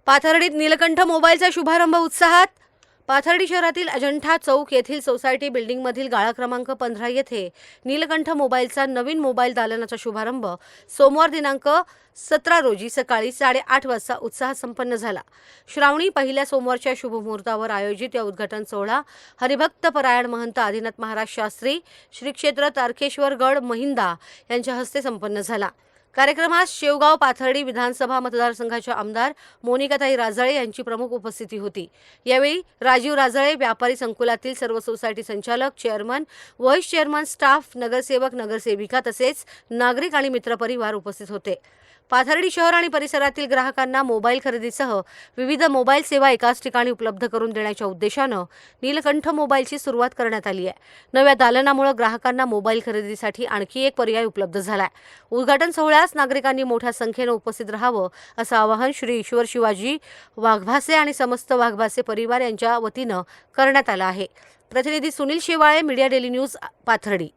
पाथर्डीत नीलकंठ मोबाईलचा शुभारंभ उत्साहात। पाथर्डी शहरातील अजंठा चौक येथील सोसायटी बिल्डिंगमधील गाळा क्रमांक 15 येथे नीलकंठ मोबाईलचा नवीन मोबाईल दालनाचा शुभारंभ सोमवार दिनांक 17 रोजी सकाळी 8:30 वाजता उत्साहात संपन्न झाला। श्रावणी पहिल्या सोमवारच्या शुभमुहूर्तावर आयोजित या उद्घाटन सोहळा हरिभक्त परायण महंत आदिनाथ महाराज शास्त्री श्री क्षेत्र तारकेश्वर गड महिंदा यांच्या हस्ते संपन्न झाला। कार्यक्रमात शेवगाव पाथर्डी विधानसभा मतदारसंघाच्या आमदार मोनिकाताई राजाळे यांची प्रमुख उपस्थिती होती। यावेळी राजीव राजाळे, व्यापारी संकुलातील सर्व सोसायटी संचालक, चेअरमन, व्हाईस चेअरमन, स्टाफ, नगरसेवक, नगरसेविका तसेच नागरिक आणि मित्रपरिवार उपस्थित होते। पाथर्डी शहर आणि परिसरातील ग्राहकांना मोबाईल खरेदीसह विविध मोबाईल सेवा एकाच ठिकाणी उपलब्ध करून देण्याच्या उद्देशानं नीलकंठ मोबाईलची सुरुवात करण्यात आली आहे। नव्या दालनामुळे ग्राहकांना मोबाईल खरेदीसाठी आणखी एक पर्याय उपलब्ध झाला आहे। उद्घाटन सोहळ्यास नागरिकांनी मोठ्या संख्येने उपस्थित राहावं असं आवाहन श्री ईश्वर शिवाजी वाघभासे आणि समस्त वाघभासे परिवार यांच्या वतीनं करण्यात आलं आहे। प्रतिनिधी Sunil Shewale, media daily news, Pathardi.